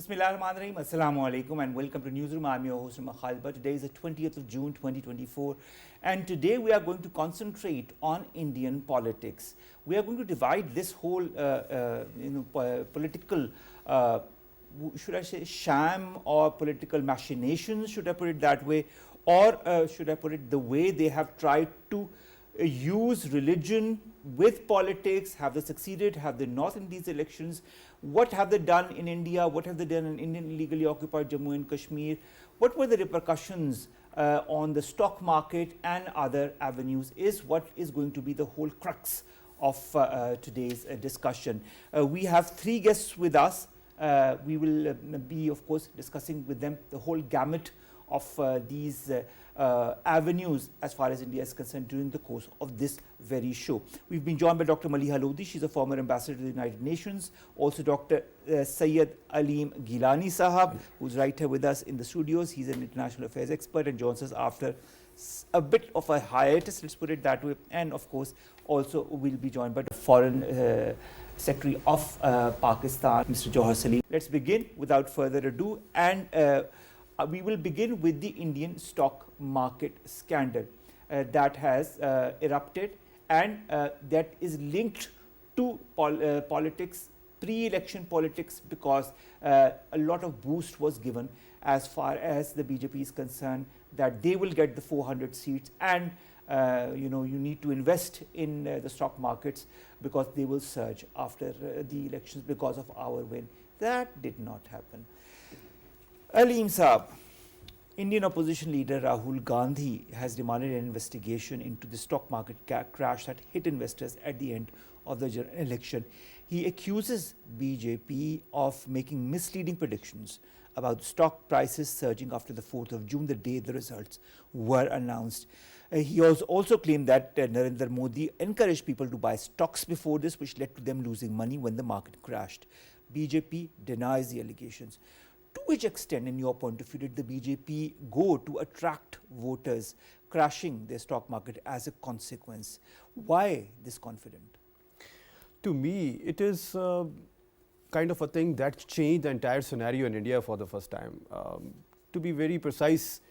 Bismillahirrahmanirrahim. Assalamu alaikum and welcome to Newsroom. I'm your host, Khalid. Today is the 20th of June 2024 and today we are going to concentrate on Indian politics. We are going to divide this whole political, should I say sham or political machinations, should I put it that way, or should I put it the way they have tried to use religion with politics. Have they succeeded? Have they not in these elections? What have they done in India? What have they done in Indian illegally occupied Jammu and Kashmir? What were the repercussions on the stock market and other avenues is what is going to be the whole crux of today's discussion. We have three guests with us. We will be, of course, discussing with them the whole gamut of these avenues as far as India is concerned during the course of this very show. We've been joined by Dr. Maleeha Lodhi. She's a former ambassador to the United Nations. Also Dr. Syed Aleem Gillani Sahab, who's right here with us in the studios. He's an international affairs expert and joins us after a bit of a hiatus, let's put it that way. And of course, also we'll be joined by the Foreign Secretary of Pakistan, Mr. Jauhar Saleem. Let's begin without further ado and we will begin with the Indian stock market scandal that has erupted and that is linked to politics, pre-election politics, because a lot of boost was given as far as the BJP is concerned, that they will get the 400 seats and you need to invest in the stock markets because they will surge after the elections because of our win. That did not happen. Aleem Saab, Indian opposition leader Rahul Gandhi has demanded an investigation into the stock market crash that hit investors at the end of the general election. He accuses BJP of making misleading predictions about stock prices surging after the 4th of June, the day the results were announced. He also claimed that Narendra Modi encouraged people to buy stocks before this, which led to them losing money when the market crashed. BJP denies the allegations. To which extent, in your point of view, did the BJP go to attract voters, crashing their stock market as a consequence? Why this confident? To me, it is kind of a thing that changed the entire scenario in India for the first time. To be very precise,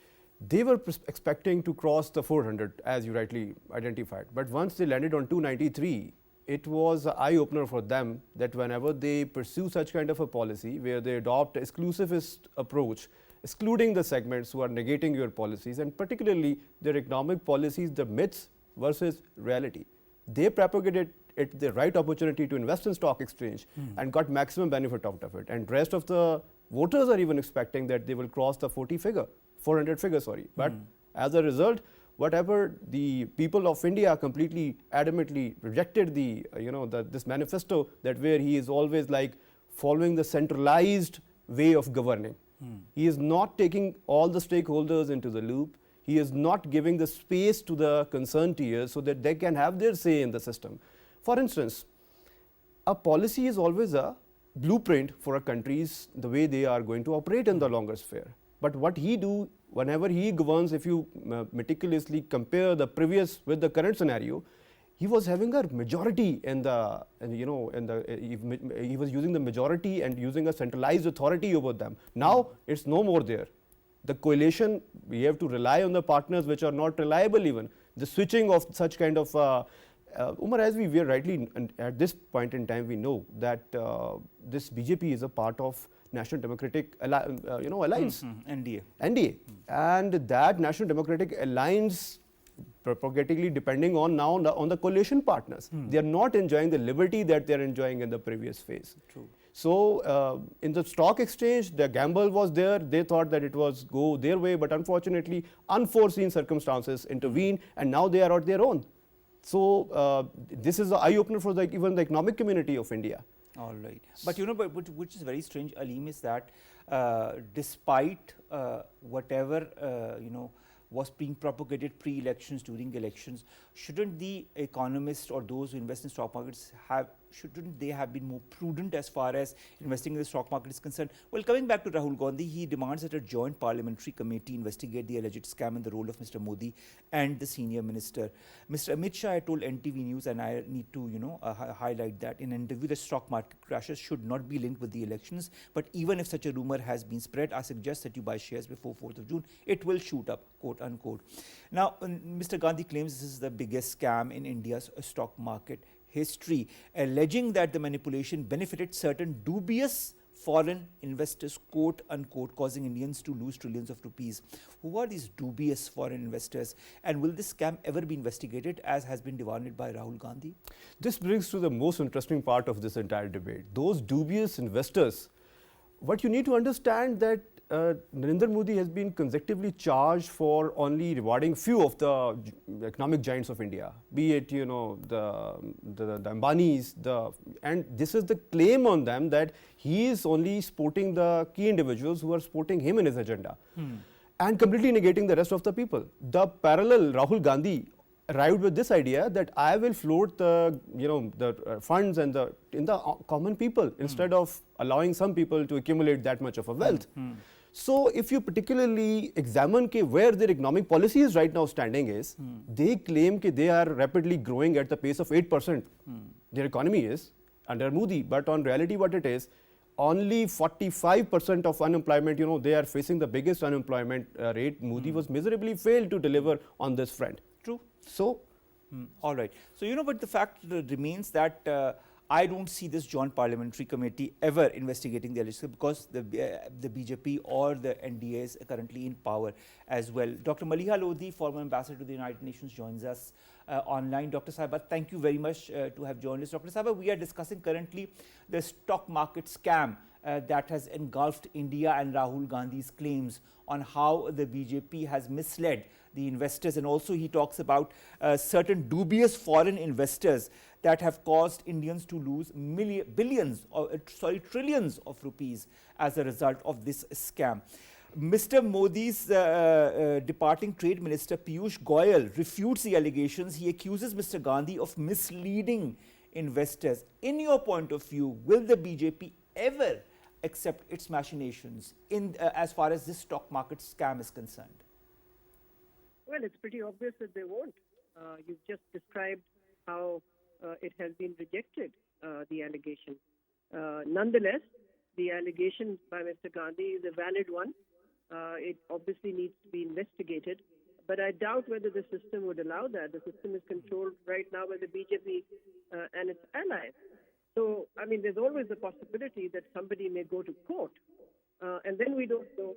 they were expecting to cross the 400, as you rightly identified. But once they landed on 293, it was an eye-opener for them that whenever they pursue such kind of a policy where they adopt an exclusivist approach, excluding the segments who are negating your policies, and particularly their economic policies, the myths versus reality. They propagated it the right opportunity to invest in stock exchange and got maximum benefit out of it. And rest of the voters are even expecting that they will cross the 400 figure, sorry. But as a result, whatever the people of India completely adamantly rejected this manifesto, that where he is always like following the centralized way of governing. He is not taking all the stakeholders into the loop. He is not giving the space to the concerned tiers so that they can have their say in the system. For instance, a policy is always a blueprint for a country's the way they are going to operate in the longer sphere. But what he do whenever he governs, if you meticulously compare the previous with the current scenario, he was having a majority he was using the majority and using a centralized authority over them. Now it's no more there. The coalition, we have to rely on the partners which are not reliable even. The switching of such kind of Omar, as we were rightly at this point in time, we know that this BJP is a part of National Democratic Alliance, NDA, and that National Democratic Alliance propagatically depending on now on the coalition partners. They are not enjoying the liberty that they are enjoying in the previous phase. True. So in the stock exchange, the gamble was there. They thought that it was go their way, but unfortunately, unforeseen circumstances intervened, and now they are on their own. So this is an eye-opener for even the economic community of India. All right. But which is very strange, Aleem, is that despite whatever was being propagated pre-elections, during elections, shouldn't the economists or those who invest in stock markets have shouldn't they have been more prudent as far as investing in the stock market is concerned? Well, coming back to Rahul Gandhi, he demands that a joint parliamentary committee investigate the alleged scam and the role of Mr. Modi and the senior minister. Mr. Amit Shah had told NTV News, and I need to highlight that in an interview, the stock market crashes should not be linked with the elections. But even if such a rumor has been spread, I suggest that you buy shares before 4th of June. It will shoot up, quote unquote. Now, Mr. Gandhi claims this is the biggest scam in India's stock market history, alleging that the manipulation benefited certain dubious foreign investors, quote unquote, causing Indians to lose trillions of rupees. Who are these dubious foreign investors, and will this scam ever be investigated, as has been demanded by Rahul Gandhi? This brings to the most interesting part of this entire debate. Those dubious investors, what you need to understand that Narendra Modi has been consecutively charged for only rewarding few of the economic giants of India, be it the Ambanis, and this is the claim on them that he is only supporting the key individuals who are supporting him in his agenda, and completely negating the rest of the people. The parallel Rahul Gandhi arrived with this idea that I will float the funds and in the common people instead of allowing some people to accumulate that much of a wealth. So if you particularly examine where their economic policy is right now standing is, they claim that they are rapidly growing at the pace of 8%. Their economy is under Modi, but on reality what it is, only 45% of unemployment, they are facing the biggest unemployment rate. Modi was miserably failed to deliver on this front. True. So, all right. So, but the fact remains that I don't see this joint parliamentary committee ever investigating the election, because the BJP or the NDA is currently in power as well. Dr. Maleeha Lodhi, former ambassador to the United Nations, joins us online. Dr. Sahiba, thank you very much to have joined us. Dr. Sahiba, we are discussing currently the stock market scam that has engulfed India and Rahul Gandhi's claims on how the BJP has misled the investors, and also he talks about certain dubious foreign investors that have caused Indians to lose trillions of rupees as a result of this scam. Mr. Modi's departing Trade Minister Piyush Goyal refutes the allegations. He accuses Mr. Gandhi of misleading investors. In your point of view, will the BJP ever accept its machinations as far as this stock market scam is concerned? Well, it's pretty obvious that they won't. You've just described how it has been rejected, the allegation. Nonetheless, the allegation by Mr. Gandhi is a valid one. It obviously needs to be investigated, but I doubt whether the system would allow that. The system is controlled right now by the BJP and its allies. So, I mean, there's always the possibility that somebody may go to court, and then we don't know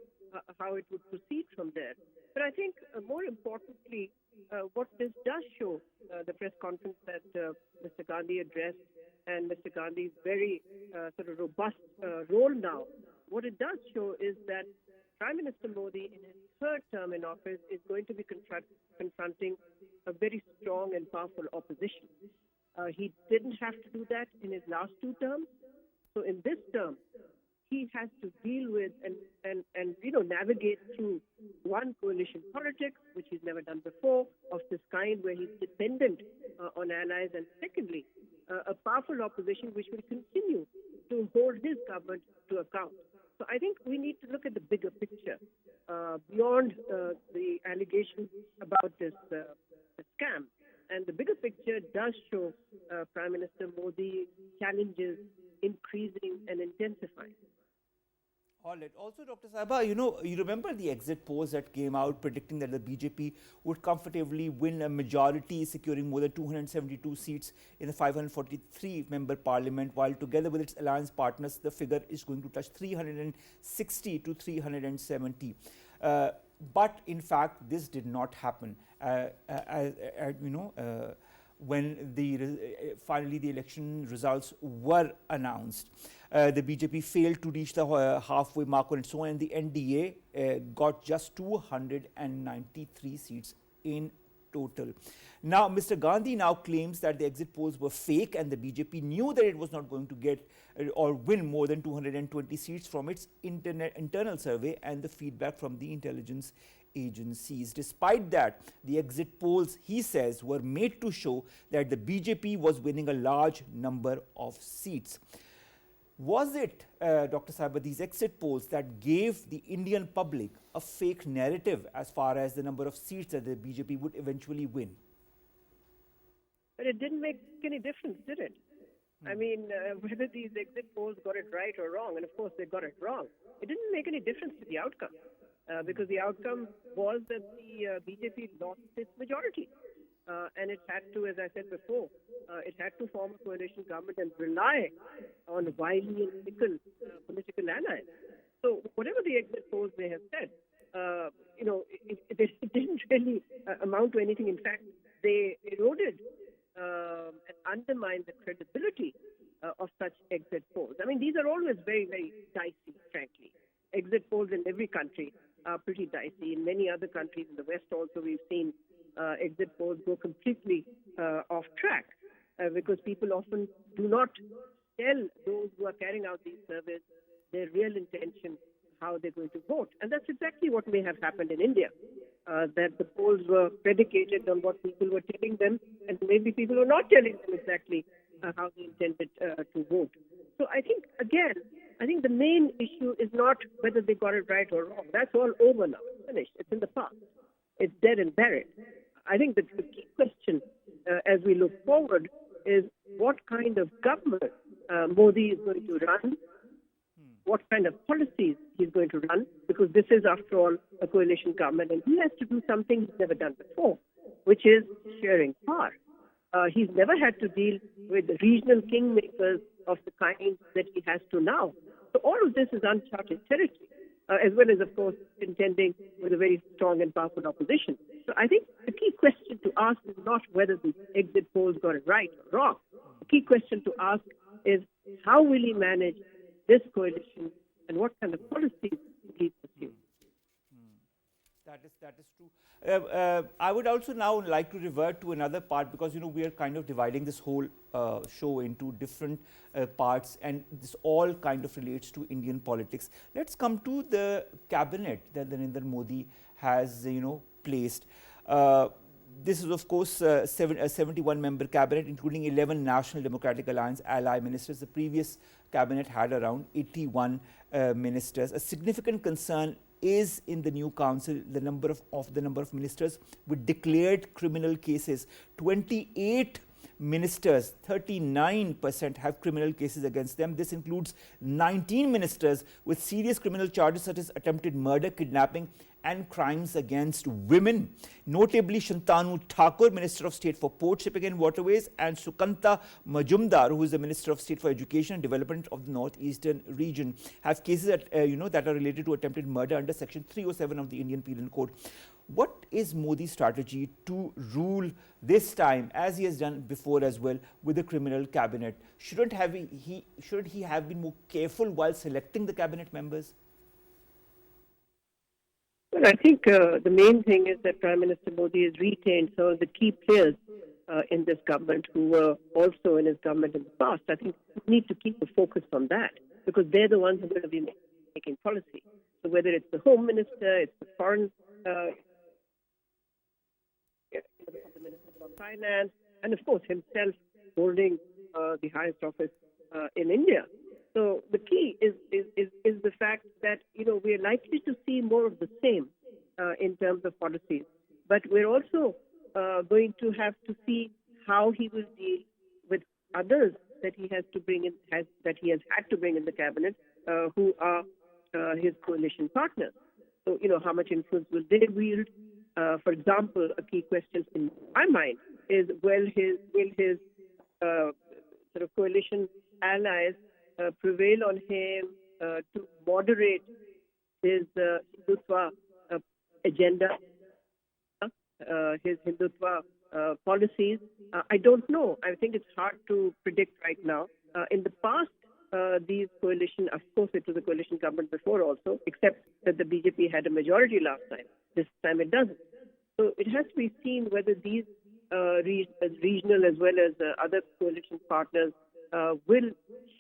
how it would proceed from there. But I think more importantly, what this does show, the press conference that Mr. Gandhi addressed and Mr. Gandhi's very sort of robust role now, what it does show is that Prime Minister Modi in his third term in office is going to be confronting a very strong and powerful opposition. He didn't have to do that in his last two terms. So in this term, he has to deal with and navigate through one, coalition politics, which he's never done before, of this kind where he's dependent on allies, and secondly, a powerful opposition which will continue to hold his government to account. So I think we need to look at the bigger picture beyond the allegations about this scam. And the bigger picture does show Prime Minister Modi challenges increasing and intensifying. All right. Also, Dr. Sahiba, you remember the exit polls that came out predicting that the BJP would comfortably win a majority, securing more than 272 seats in the 543-member parliament, while together with its alliance partners, the figure is going to touch 360 to 370. But in fact, this did not happen. When finally the election results were announced, the BJP failed to reach the halfway mark on its own, and the NDA got just 293 seats in total. Now, Mr. Gandhi now claims that the exit polls were fake and the BJP knew that it was not going to get or win more than 220 seats from its internal survey and the feedback from the intelligence agencies. Despite that, the exit polls, he says, were made to show that the BJP was winning a large number of seats. Was it, Dr. Saiba, these exit polls that gave the Indian public a fake narrative as far as the number of seats that the BJP would eventually win? But it didn't make any difference, did it? I mean, whether these exit polls got it right or wrong, and of course they got it wrong, it didn't make any difference to the outcome. Because the outcome was that the BJP lost its majority. And it had to, as I said before, it had to form a coalition government and rely on wily and fickle political allies. So whatever the exit polls may have said, it didn't really amount to anything. In fact, they eroded and undermined the credibility of such exit polls. I mean, these are always very, very dicey, frankly. Exit polls in every country are pretty dicey. In many other countries in the West also, we've seen exit polls go completely off track because people often do not tell those who are carrying out these surveys their real intention, how they're going to vote. And that's exactly what may have happened in India, that the polls were predicated on what people were telling them, and maybe people were not telling them exactly how they intended to vote. So I think, again, the main issue is not whether they got it right or wrong. That's all over now. It's finished. It's in the past. It's dead and buried. I think the key question as we look forward is what kind of government Modi is going to run, what kind of policies he's going to run, because this is, after all, a coalition government, and he has to do something he's never done before, which is sharing power. He's never had to deal with regional kingmakers of the kind that he has to now. So all of this is uncharted territory, as well as, of course, contending with a very strong and powerful opposition. So I think the key question to ask is not whether the exit polls got it right or wrong. The key question to ask is how will he manage this coalition and what kind of policies will he pursue? That is true. I would also now like to revert to another part, because we are kind of dividing this whole show into different parts, and this all kind of relates to Indian politics. Let's come to the cabinet that Narendra Modi has placed. This is, of course, a 71-member cabinet, including 11 National Democratic Alliance ally ministers. The previous cabinet had around 81 ministers. A significant concern is in the new council the number of ministers with declared criminal cases. 28 ministers, 39% have criminal cases against them. This includes 19 ministers with serious criminal charges such as attempted murder, kidnapping and crimes against women. Notably, Shantanu Thakur, Minister of State for Port, Shipping and Waterways, and Sukanta Majumdar, who is the Minister of State for Education and Development of the Northeastern region, have cases that, that are related to attempted murder under Section 307 of the Indian Penal Code. What is Modi's strategy to rule this time, as he has done before as well, with the criminal cabinet? Shouldn't he have been more careful while selecting the cabinet members? Well, I think the main thing is that Prime Minister Modi has retained some of the key players in this government who were also in his government in the past. I think we need to keep the focus on that, because they're the ones who are going to be making policy. So whether it's the Home Minister, it's the Foreign the Minister of Finance, and of course himself holding the highest office in India. So the key is the fact that we are likely to see more of the same in terms of policies, but we're also going to have to see how he will deal with others that he has to bring in, that he has had to bring in the cabinet, who are his coalition partners. So how much influence will they wield? For example, a key question in my mind is will his sort of coalition allies prevail on him to moderate his Hindutva agenda, his Hindutva policies? I don't know. I think it's hard to predict right now. In the past, these coalition, of course it was a coalition government before also, except that the BJP had a majority last time. This time it doesn't. So it has to be seen whether these regional as well as other coalition partners will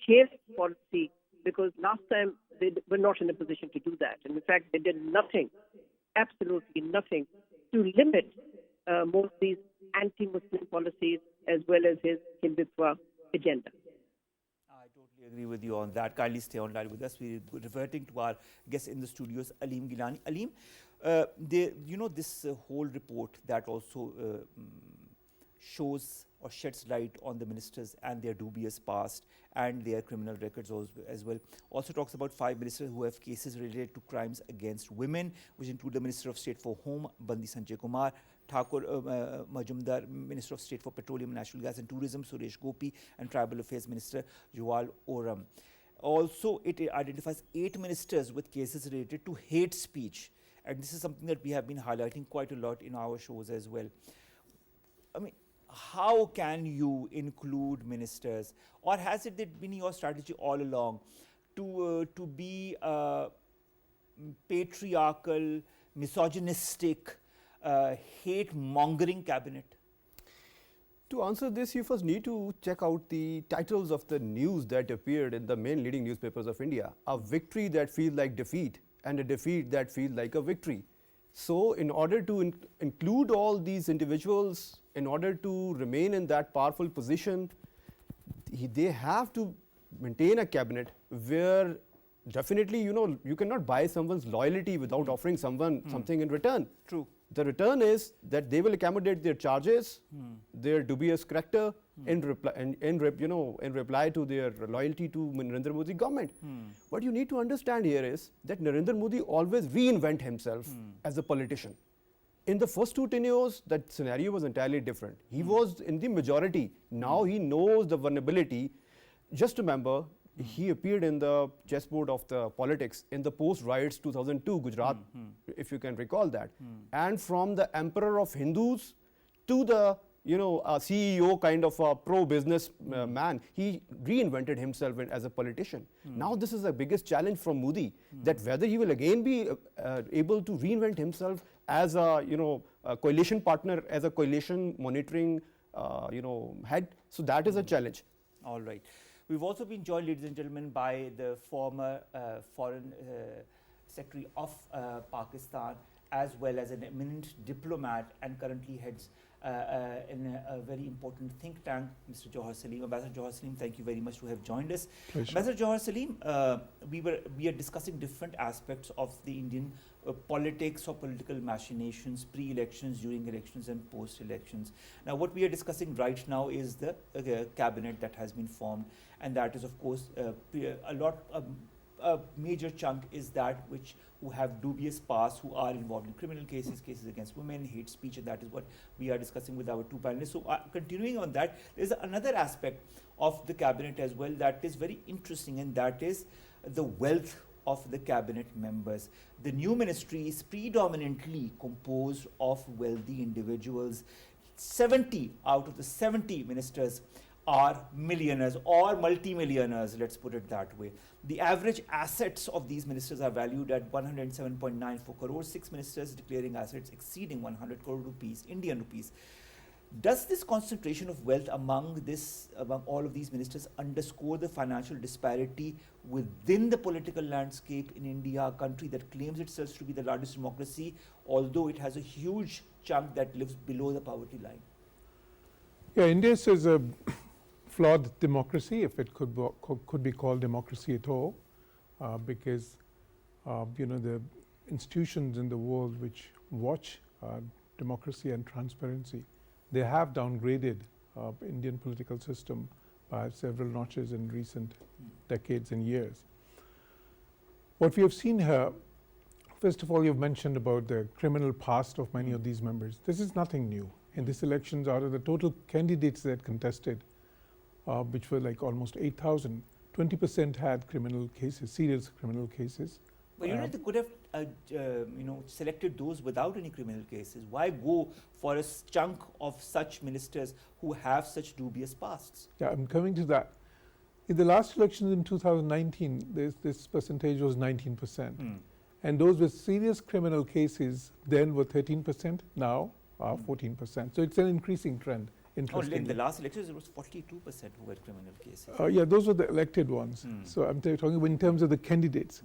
shape policy, because last time they were not in a position to do that. And in fact, they did nothing, absolutely nothing, to limit most of these anti-Muslim policies as well as his Hindutva agenda. I totally agree with you on that. Kindly stay online with us. We're reverting to our guest in the studios, Aleem Gillani. Aleem, this whole report that also shows or sheds light on the ministers and their dubious past and their criminal records as well. Also talks about 5 ministers who have cases related to crimes against women, which include the Minister of State for Home, Bandi Sanjay Kumar, Thakur Majumdar, Minister of State for Petroleum, Natural Gas and Tourism, Suresh Gopi, and Tribal Affairs Minister, Jauhar Oram. Also, it identifies 8 ministers with cases related to hate speech. And this is something that we have been highlighting quite a lot in our shows as well. I mean, how can you include ministers, or has it been your strategy all along to be patriarchal, misogynistic, hate-mongering cabinet? To answer this, you first need to check out the titles of the news that appeared in the main leading newspapers of India. A victory that feels like defeat and a defeat that feels like a victory. So in order to include all these individuals, in order to remain in that powerful position, they have to maintain a cabinet where definitely, you cannot buy someone's loyalty without offering someone something in return. True. The return is that they will accommodate their charges, their dubious character in reply to their loyalty to Narendra Modi government. What you need to understand here is that Narendra Modi always reinvent himself as a politician. In the first 2 tenures, that scenario was entirely different. He was in the majority. Now he knows the vulnerability. Just remember, he appeared in the chessboard of the politics in the post-riots 2002 Gujarat, if you can recall that. And from the emperor of Hindus to the CEO kind of a pro-business man, he reinvented himself as a politician. Now this is the biggest challenge from Modi, that whether he will again be able to reinvent himself as a a coalition partner, as a coalition monitoring head. So that is a challenge. All right. We've also been joined, ladies and gentlemen, by the former Foreign Secretary of Pakistan, as well as an eminent diplomat, and currently heads in a very important think tank, Mr. Jauhar Saleem. Ambassador Jauhar Saleem, thank you very much to have joined us. Pleasure. Ambassador Jauhar Saleem, we are discussing different aspects of the Indian politics or political machinations, pre-elections, during elections and post-elections. Now what we are discussing right now is the cabinet that has been formed, and that is of course a major chunk is that who have dubious past, who are involved in criminal cases, cases against women, hate speech, and that is what we are discussing with our 2 panelists. So continuing on that, there is another aspect of the cabinet as well that is very interesting, and that is the wealth of the cabinet members. The new ministry is predominantly composed of wealthy individuals. 70 out of the 70 ministers are millionaires or multi-millionaires, let's put it that way. The average assets of these ministers are valued at 107.94 crores, 6 ministers declaring assets exceeding 100 crore rupees, Indian rupees. Does this concentration of wealth among all of these ministers underscore the financial disparity within the political landscape in India, a country that claims itself to be the largest democracy, although it has a huge chunk that lives below the poverty line? Yeah, India is a flawed democracy, if it could be called democracy at all, because the institutions in the world which watch democracy and transparency, they have downgraded Indian political system by several notches in recent decades and years. What we have seen here, first of all, you've mentioned about the criminal past of many of these members. This is nothing new. In these elections, out of the total candidates that contested, which were like almost 8,000, 20% had criminal cases, serious criminal cases. But they could have selected those without any criminal cases. Why go for a chunk of such ministers who have such dubious pasts? Yeah, I'm coming to that. In the last elections in 2019, this percentage was 19%. And those with serious criminal cases then were 13%, now are 14%. So it's an increasing trend. Only in the last elections, it was 42% who had criminal cases. Yeah, those were the elected ones. So I'm talking in terms of the candidates.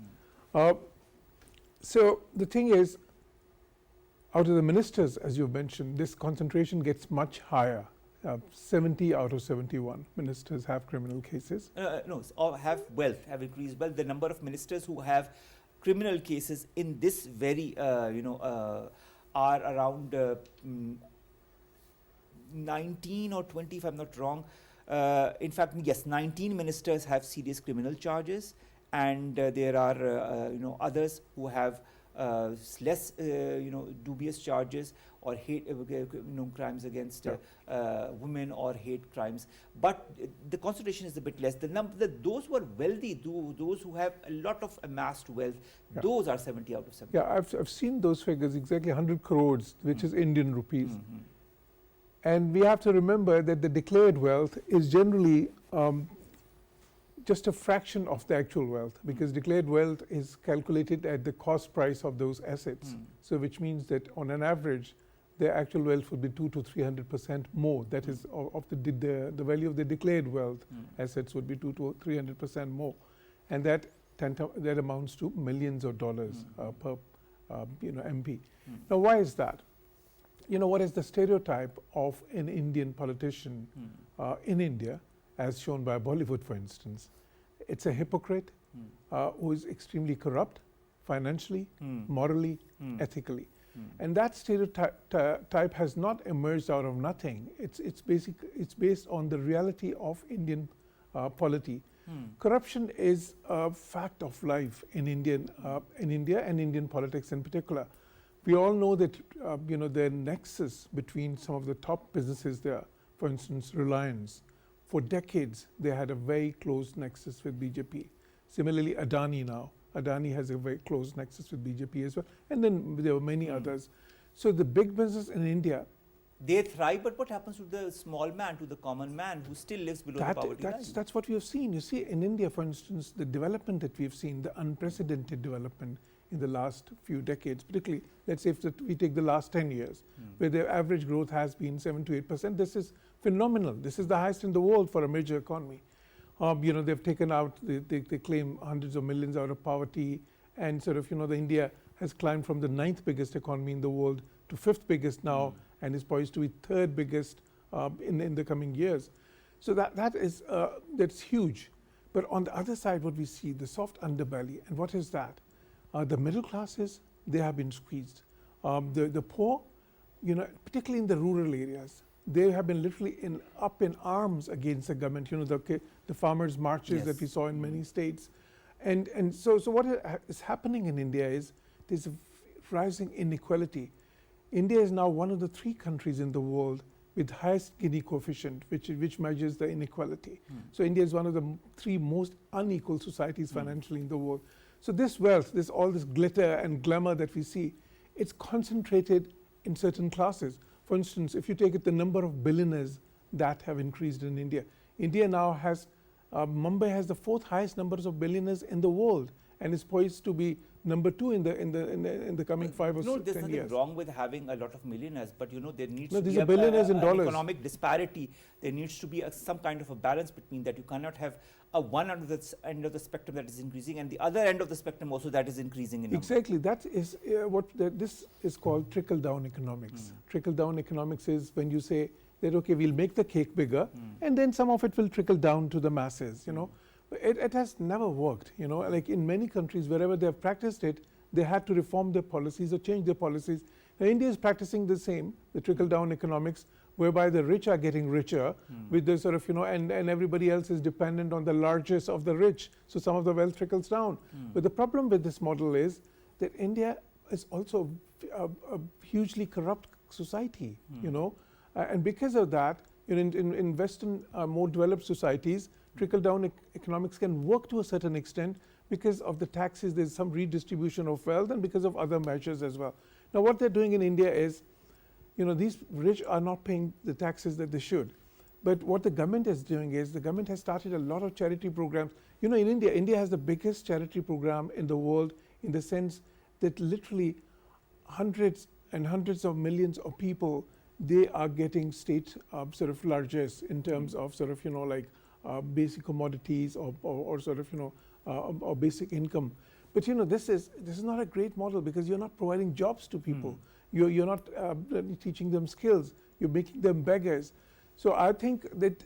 So the thing is, out of the ministers, as you mentioned, this concentration gets much higher. 70 out of 71 ministers have criminal cases. No, or have wealth, have increased wealth. The number of ministers who have criminal cases in this very, are around 19 or 20, if I'm not wrong. In fact, yes, 19 ministers have serious criminal charges, and there are, others who have less, dubious charges or hate, crimes against women or hate crimes. But the concentration is a bit less. The number, those who are wealthy, those who have a lot of amassed wealth, those are 70 out of 70. Yeah, I've seen those figures, exactly 100 crores, which is Indian rupees. And we have to remember that the declared wealth is generally just a fraction of the actual wealth, because declared wealth is calculated at the cost price of those assets. So which means that on an average, the actual wealth would be 200 to 300% more. That is of the value of the declared wealth assets would be 200 to 300% more, and that amounts to millions of dollars per MP. Now, why is that? What is the stereotype of an Indian politician in India, as shown by Bollywood, for instance? It's a hypocrite who is extremely corrupt financially, morally, ethically. And that stereotype has not emerged out of nothing. It's based on the reality of Indian polity. Corruption is a fact of life in India and Indian politics in particular. We all know that the nexus between some of the top businesses there, for instance, Reliance, for decades they had a very close nexus with BJP. Similarly, Adani has a very close nexus with BJP as well, and then there were many others. So the big business in India, they thrive, but what happens to the small man, to the common man who still lives below the poverty line? That's what we have seen. You see, in India, for instance, the development that we have seen, the unprecedented development in the last few decades, particularly, let's say if we take the last 10 years, where the average growth has been 7 to 8%, this is phenomenal. This is the highest in the world for a major economy. They've taken out, they claim hundreds of millions out of poverty, and the India has climbed from the 9th biggest economy in the world to 5th biggest now, and is poised to be 3rd biggest in the coming years. So that's huge. But on the other side, what we see, the soft underbelly, and what is that? The middle classes, they have been squeezed. The poor, particularly in the rural areas, they have been literally up in arms against the government. The farmers' marches that we saw in many states. And so what is happening in India is there's a rising inequality. India is now one of the 3 countries in the world with highest Gini coefficient, which measures the inequality. So India is one of the 3 most unequal societies financially in the world. So this wealth, all this glitter and glamour that we see, it's concentrated in certain classes. For instance, if you take it, the number of billionaires that have increased in India. India now has, Mumbai has the 4th highest numbers of billionaires in the world, and is poised to be number 2 in the coming 5 or 10 years. No, there's nothing wrong with having a lot of millionaires, but there needs to these be are billionaires in dollars. Economic disparity. There needs to be some kind of a balance between that. You cannot have one end of the spectrum that is increasing, and the other end of the spectrum also that is increasing in number. Exactly. That is this is called trickle-down economics. Trickle-down economics is when you say that, okay, we'll make the cake bigger, and then some of it will trickle down to the masses, It has never worked, like in many countries, wherever they have practiced it, they had to reform their policies or change their policies. Now, India is practicing the same, the trickle-down economics, whereby the rich are getting richer with the and everybody else is dependent on the largest of the rich. So some of the wealth trickles down. But the problem with this model is that India is also a hugely corrupt society, and because of that, in Western, more developed societies, trickle-down economics can work to a certain extent because of the taxes. There's some redistribution of wealth, and because of other measures as well. Now, what they're doing in India is, these rich are not paying the taxes that they should. But what the government is doing is, the government has started a lot of charity programs. In India has the biggest charity program in the world, in the sense that literally hundreds and hundreds of millions of people, they are getting state sort of largesse in terms of sort of, like basic commodities or sort of, or basic income. But this is not a great model, because you're not providing jobs to people. You're not teaching them skills. You're making them beggars. So I think that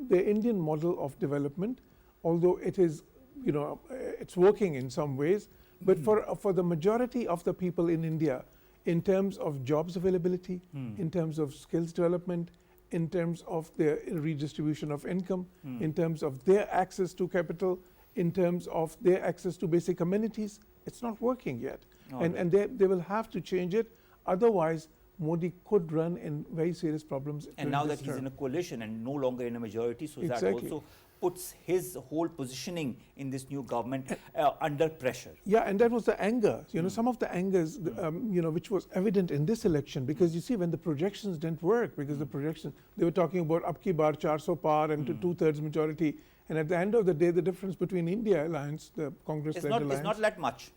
the Indian model of development, although it is, it's working in some ways, but for the majority of the people in India, in terms of jobs availability, in terms of skills development, in terms of the redistribution of income, in terms of their access to capital, in terms of their access to basic amenities, it's not working yet. And they will have to change it. Otherwise, Modi could run in very serious problems. And now that he's in a coalition and no longer in a majority, so that also puts his whole positioning in this new government under pressure. Yeah, and that was the anger. Some of the angers, which was evident in this election, because you see, when the projections didn't work, because the projections, they were talking about up ki baar 400 par and to 2/3 majority. And at the end of the day, the difference between India Alliance, the Congress-led alliance, it's not that much.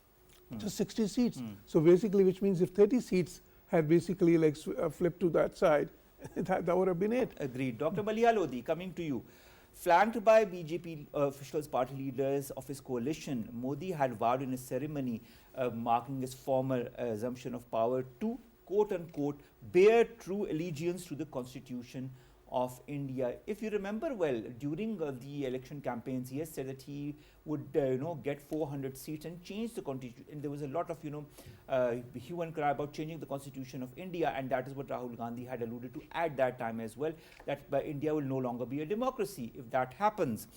Just 60 seats. So basically, which means if 30 seats had basically like flipped to that side, that would have been it. Agreed. Dr. Maleeha Lodhi, coming to you. Flanked by BJP officials, party leaders of his coalition, Modi had vowed in a ceremony marking his former assumption of power to, quote-unquote, bear true allegiance to the Constitution of India. If you remember well, during the election campaigns, he has said that he would, get 400 seats and change the constitution. And there was a lot of, hue and cry about changing the Constitution of India, and that is what Rahul Gandhi had alluded to at that time as well, that India will no longer be a democracy if that happens.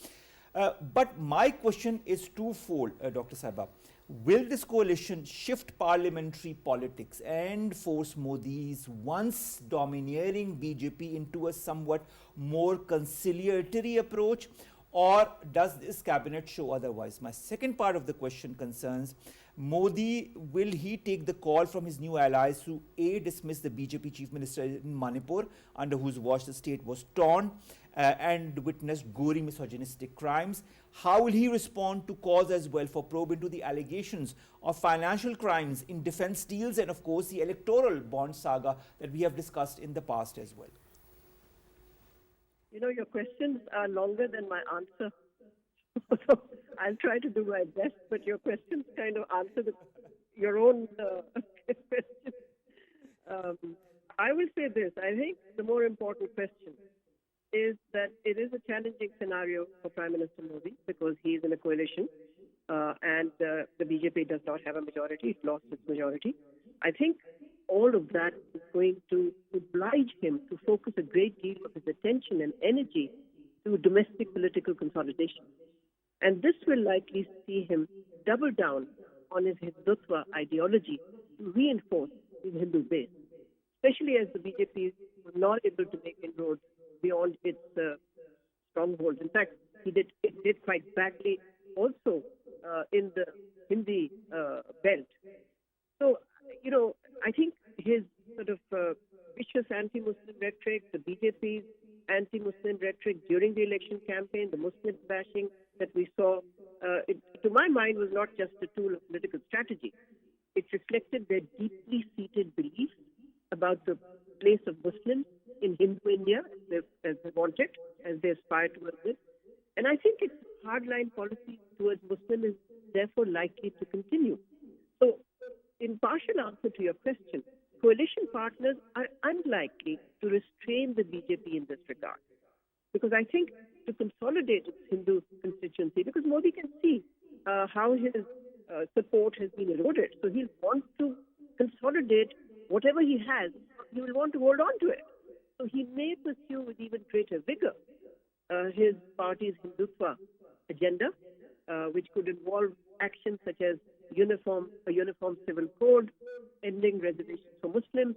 But my question is twofold, Dr. Saiba. Will this coalition shift parliamentary politics and force Modi's once domineering BJP into a somewhat more conciliatory approach, or does this cabinet show otherwise? My second part of the question concerns Modi. Will he take the call from his new allies to A, dismiss the BJP chief minister in Manipur, under whose watch the state was torn and witnessed gory misogynistic crimes? How will he respond to calls as well for probe into the allegations of financial crimes in defense deals and, of course, the electoral bond saga that we have discussed in the past as well? Your questions are longer than my answer. So I'll try to do my best, but your questions kind of answer your own question. I will say this. I think the more important question is that it is a challenging scenario for Prime Minister Modi, because he is in a coalition and the BJP does not have a majority. It lost its majority. I think all of that is going to oblige him to focus a great deal of his attention and energy to domestic political consolidation. And this will likely see him double down on his Hindutva ideology to reinforce his Hindu base, especially as the BJP was not able to make inroads beyond its strongholds. In fact, it did quite badly also in the Hindi belt. So, I think his sort of vicious anti-Muslim rhetoric, the BJP's anti-Muslim rhetoric during the election campaign, the Muslim bashing that we saw, to my mind, was not just a tool of political strategy. It reflected their deeply seated beliefs about the place of Muslims in Hindu India, as they want it, as they aspire towards it. And I think its hardline policy towards Muslims is therefore likely to continue. So, in partial answer to your question, coalition partners are unlikely to restrain the BJP in this regard. Because I think to consolidate its Hindu constituency, because Modi can see how his support has been eroded. So he'll want to consolidate whatever he has. He will want to hold on to it. So he may pursue with even greater vigor his party's Hindutva agenda, which could involve actions such as a uniform civil code, ending reservations for Muslims,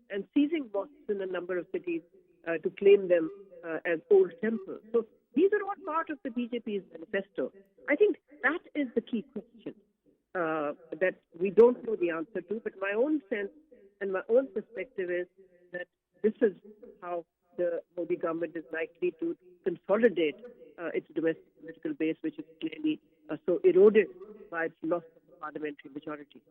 and seizing mosques in a number of cities to claim them as old temples. So these are all part of the BJP's manifesto. I think that is the key question that we don't know the answer to, but my own sense and my own perspective is that this is how the Modi government is likely to consolidate its domestic political base, which is clearly so eroded by its loss of the parliamentary majority.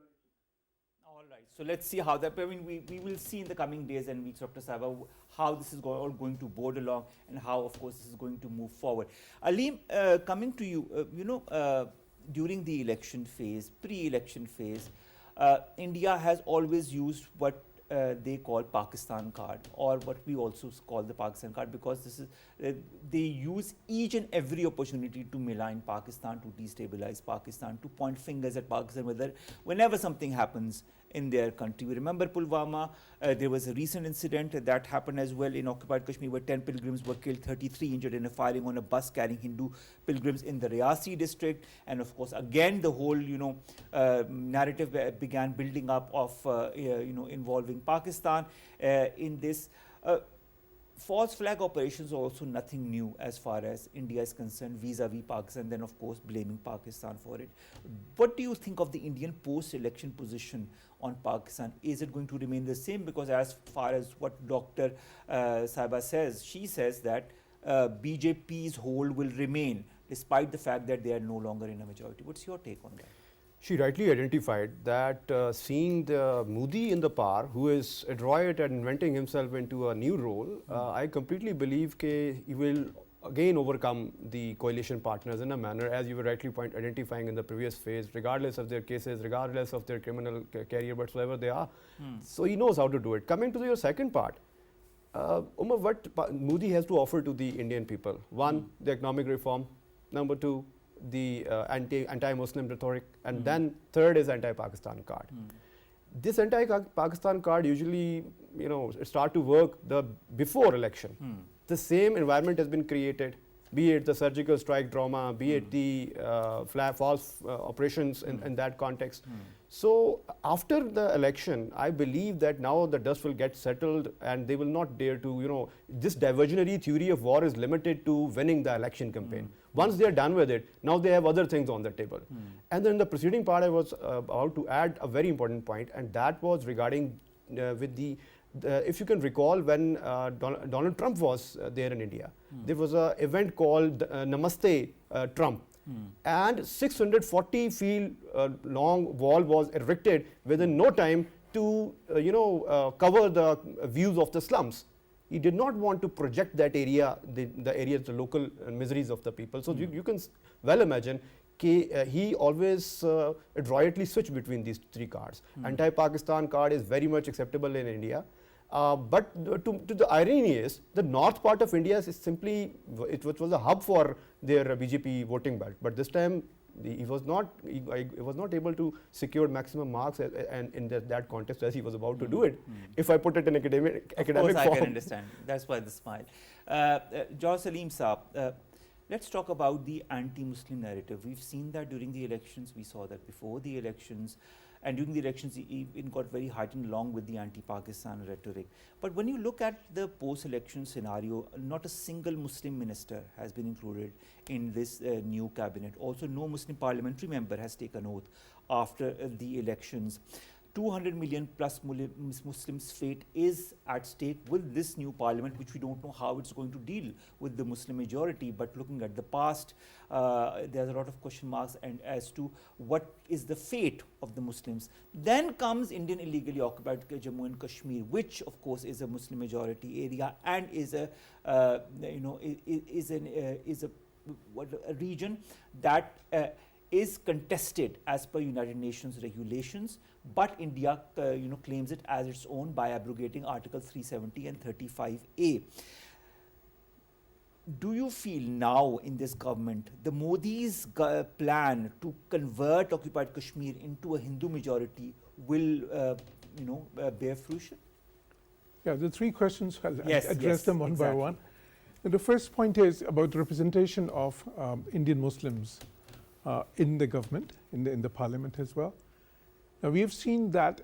All right. So let's see how that. I mean, we will see in the coming days and weeks, Dr. Saba, how this is all going to board along and how, of course, this is going to move forward. Aleem, coming to you, during the election phase, pre-election phase, India has always used what they call Pakistan card, or what we also call the Pakistan card, because this is they use each and every opportunity to malign Pakistan, to destabilize Pakistan, to point fingers at Pakistan whenever something happens in their country. We remember Pulwama. There was a recent incident that happened as well in occupied Kashmir, where 10 pilgrims were killed, 33 injured in a firing on a bus carrying Hindu pilgrims in the Riyasi district. And of course, again, the whole narrative began building up of involving Pakistan in this. False flag operations are also nothing new as far as India is concerned vis-a-vis Pakistan, then of course blaming Pakistan for it. What do you think of the Indian post-election position on Pakistan? Is it going to remain the same? Because as far as what Dr. Saiba says, she says that BJP's hold will remain despite the fact that they are no longer in a majority. What's your take on that? She rightly identified that seeing the Modi in the power, who is adroit at inventing himself into a new role, I completely believe that he will again overcome the coalition partners in a manner, as you were rightly identifying in the previous phase, regardless of their cases, regardless of their criminal career, whatsoever they are. So he knows how to do it. Coming to your second part, Omar, what Modi has to offer to the Indian people? One, the economic reform. Number two, the anti-Muslim rhetoric, and then third is anti-Pakistan card. This anti-Pakistan card usually, start to work before election. The same environment has been created, be it the surgical strike drama, be it the false operations in that context. So after the election, I believe that now the dust will get settled and they will not dare to, this diversionary theory of war is limited to winning the election campaign. Once they are done with it, now they have other things on the table. And then the preceding part, I was about to add a very important point, and that was regarding with if you can recall, when Donald Trump was there in India, there was an event called Namaste Trump. And 640 feet long wall was erected within no time to cover the views of the slums. He did not want to project that area, the local miseries of the people. So you can well imagine he always adroitly switched between these three cards. Anti-Pakistan card is very much acceptable in India. But to the irony is, the north part of India is simply, it was a hub for their BJP voting belt. But this time, he was not able to secure maximum marks and in that context as he was about to do it. If I put it in academic form. Of course, I can understand. That's why the smile. Jauhar Saleem Saab, let's talk about the anti-Muslim narrative. We've seen that during the elections. We saw that before the elections. And during the elections, it got very heightened along with the anti-Pakistan rhetoric. But when you look at the post-election scenario, not a single Muslim minister has been included in this new cabinet. Also, no Muslim parliamentary member has taken oath after the elections. 200 million plus Muslims' fate is at stake with this new parliament, which we don't know how it's going to deal with the Muslim majority. But looking at the past, there's a lot of question marks and as to what is the fate of the Muslims. Then comes Indian illegally occupied Jammu and Kashmir, which of course is a Muslim majority area and is a region that is contested as per United Nations regulations, but India claims it as its own by abrogating Article 370 and 35A. Do you feel now in this government, the Modi's plan to convert occupied Kashmir into a Hindu majority will bear fruition? Yeah, the three questions, I'll address them one exactly. by one. And the first point is about representation of Indian Muslims in the government, in the parliament as well. Now we have seen that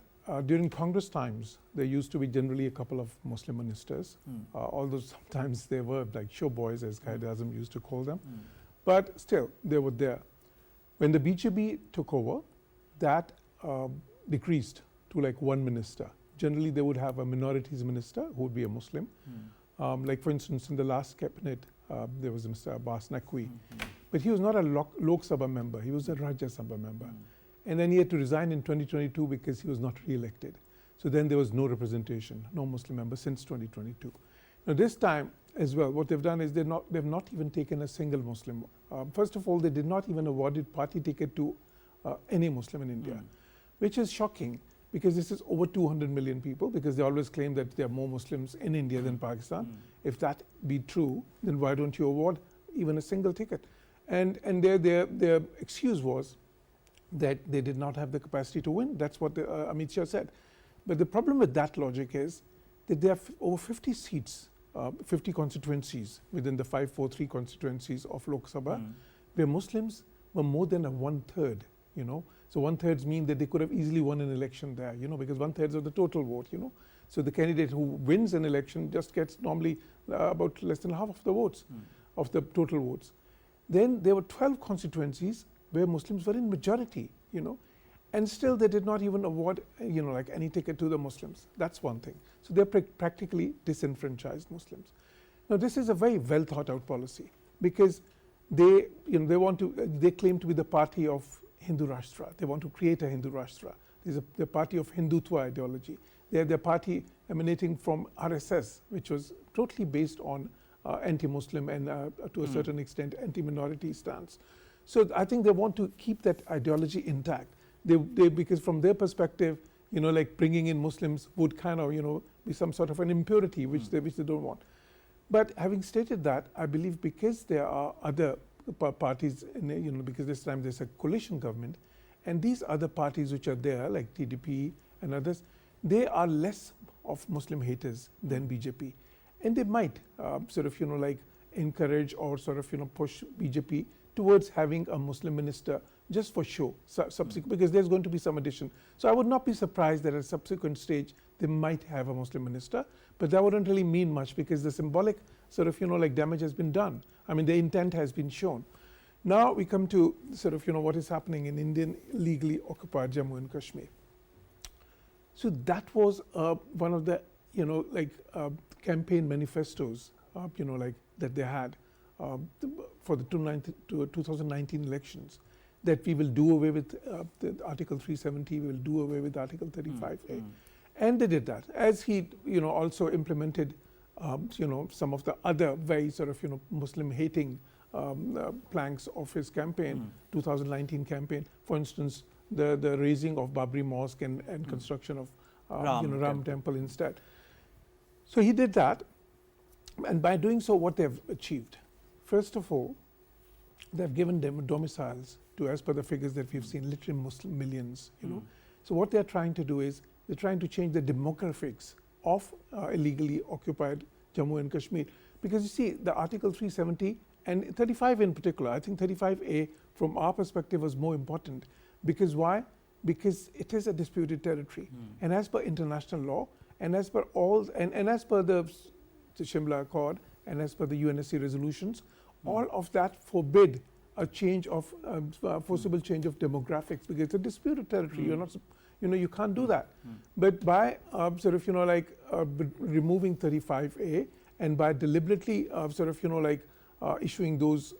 during Congress times, there used to be generally a couple of Muslim ministers, although sometimes they were like show boys, as Khalid used to call them. But still, they were there. When the BJP took over, that decreased to like one minister. Generally, they would have a minorities minister who would be a Muslim. Like for instance, in the last cabinet, there was Mr. Abbas Naqvi. But he was not a Lok Sabha member, he was a Rajya Sabha member. And then he had to resign in 2022 because he was not re-elected. So then there was no representation, no Muslim member since 2022. Now this time as well, what they've done is they've not even taken a single Muslim. First of all, they did not even awarded party ticket to any Muslim in India, which is shocking because this is over 200 million people, because they always claim that there are more Muslims in India than Pakistan. If that be true, then why don't you award even a single ticket? And their excuse was that they did not have the capacity to win. That's what Amit Shah said. But the problem with that logic is that there are over 50 seats, 50 constituencies within the 543 constituencies of Lok Sabha, where Muslims were more than a 1/3, you know. So 1/3 mean that they could have easily won an election there, you know, because 1/3 of the total vote, you know. So the candidate who wins an election just gets normally about less than half of the votes, of the total votes. Then there were 12 constituencies where Muslims were in majority, you know, and still they did not even award, you know, like any ticket to the Muslims. That's one thing. So they're practically disenfranchised Muslims. Now this is a very well thought out policy, because they, you know, they claim to be the party of Hindu Rashtra. They want to create a Hindu Rashtra. There's the party of Hindutva ideology. They're the party emanating from RSS, which was totally based on anti-Muslim and to a certain extent anti-minority stance. So I think they want to keep that ideology intact. They because from their perspective, you know, like bringing in Muslims would kind of, you know, be some sort of an impurity which they don't want. But having stated that, I believe because there are other parties, you know, because this time there's a coalition government, and these other parties which are there, like TDP and others, they are less of Muslim haters than BJP, and they might sort of, you know, like encourage or sort of, you know, push BJP towards having a Muslim minister just for show, because there's going to be some addition. So I would not be surprised that at a subsequent stage they might have a Muslim minister, but that wouldn't really mean much because the symbolic sort of, you know, like damage has been done. I mean, the intent has been shown. Now we come to sort of, you know, what is happening in Indian legally occupied Jammu and Kashmir. So that was one of the, you know, like campaign manifestos, you know, like that they had for the 2019 elections, that we will do away with the Article 370, we will do away with Article 35A. And they did that. As he, you know, also implemented, you know, some of the other very sort of, you know, Muslim hating planks of his campaign, 2019 campaign. For instance, the raising of Babri Mosque and construction of Ram Temple instead. So he did that, and by doing so, what they've achieved, first of all, they've given them domiciles to, as per the figures that we've seen, literally Muslim millions, you know. So what they're trying to do is they're trying to change the demographics of illegally occupied Jammu and Kashmir, because you see the Article 370 and 35 in particular, I think 35A from our perspective was more important, because why? Because it is a disputed territory, and as per international law, and as per all, and as per the Shimla Accord, and as per the UNSC resolutions, all of that forbid a change of forcible change of demographics, because it's a disputed territory. You're not, you know, you can't do that. But by sort of, you know, like removing 35A, and by deliberately sort of, you know, like issuing those,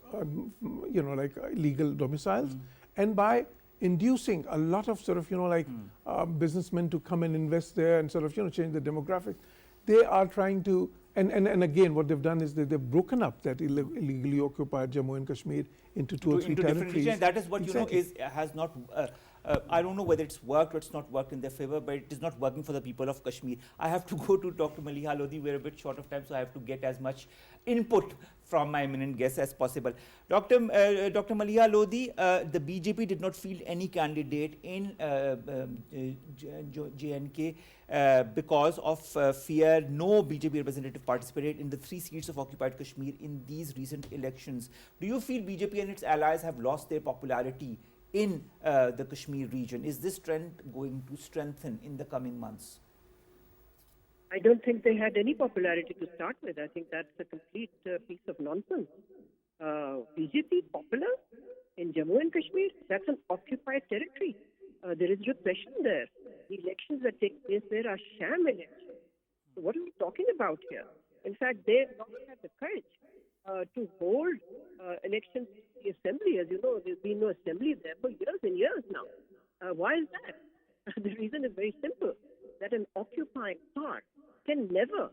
you know, like legal domiciles, and by inducing a lot of sort of, you know, like businessmen to come and invest there and sort of, you know, change the demographics, they are trying to, and again, what they've done is that they've broken up that illegally occupied Jammu and Kashmir into two or three territories. And that is what, you know, has not, I don't know whether it's worked or it's not worked in their favor, but it is not working for the people of Kashmir. I have to go to Dr. Maleeha Lodhi. We're a bit short of time, so I have to get as much input from my eminent guests as possible. Dr. Maleeha Lodhi, the BJP did not field any candidate in J&K because of fear. No BJP representative participated in the 3 seats of occupied Kashmir in these recent elections. Do you feel BJP and its allies have lost their popularity in the Kashmir region? Is this trend going to strengthen in the coming months? I don't think they had any popularity to start with. I think that's a complete piece of nonsense. BJP popular in Jammu and Kashmir? That's an occupied territory. There is repression there. The elections that take place there are sham elections. So what are we talking about here? In fact, they have not had the courage to hold elections in the assembly. As you know, there's been no assembly there for years and years now. Why is that? The reason is very simple, that an occupying part can never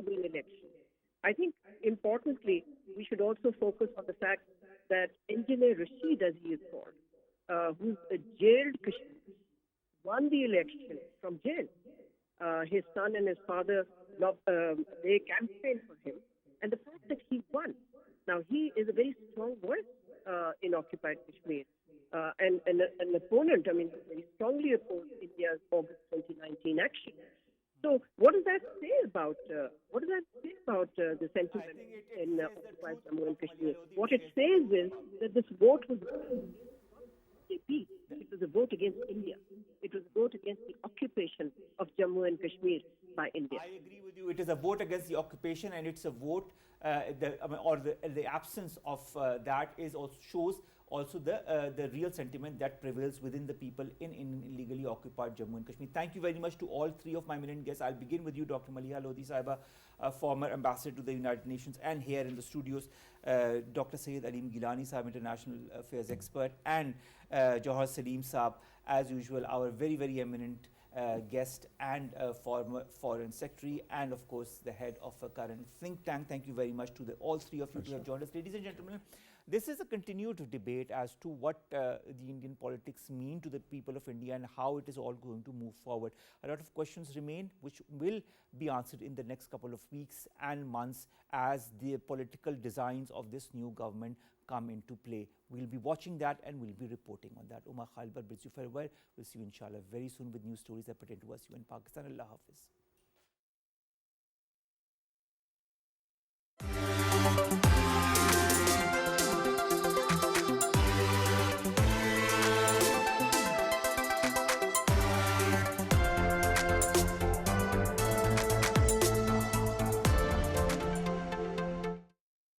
win elections. I think, importantly, we should also focus on the fact that Engineer Rashid, as he is called, who's a jailed Kashmir, won the election from jail. His son and his father, they campaigned for him. And the fact that he won, now he is a very strong voice in occupied Kashmir. And an opponent, I mean, very strongly opposed India's August 2019 action. So what does that say about the sentiment in occupied Jammu and Kashmir? What it says is that this vote was BJP. It was a vote against India. It was a vote against the occupation of Jammu and Kashmir by India. I agree with you. It is a vote against the occupation, and it's a vote, the absence of that is also shows also the real sentiment that prevails within the people in illegally occupied Jammu and Kashmir. Thank you very much to all three of my eminent guests. I'll begin with you, Dr. Maleeha Lodhi Sahiba, former ambassador to the United Nations, and here in the studios, Dr. Syed Aleem Gillani Sahib, international affairs expert, and Jauhar Saleem Sahib, as usual, our very, very eminent guest and former foreign secretary, and of course the head of a current think tank. Thank you very much to all three of you to have joined us. Ladies and gentlemen, this is a continued debate as to what the Indian politics mean to the people of India and how it is all going to move forward. A lot of questions remain which will be answered in the next couple of weeks and months as the political designs of this new government come into play. We'll be watching that and we'll be reporting on that. Omar, Khalid bids you farewell. We'll see you inshallah very soon with news stories that pertain to us here in Pakistan. Allah Hafiz.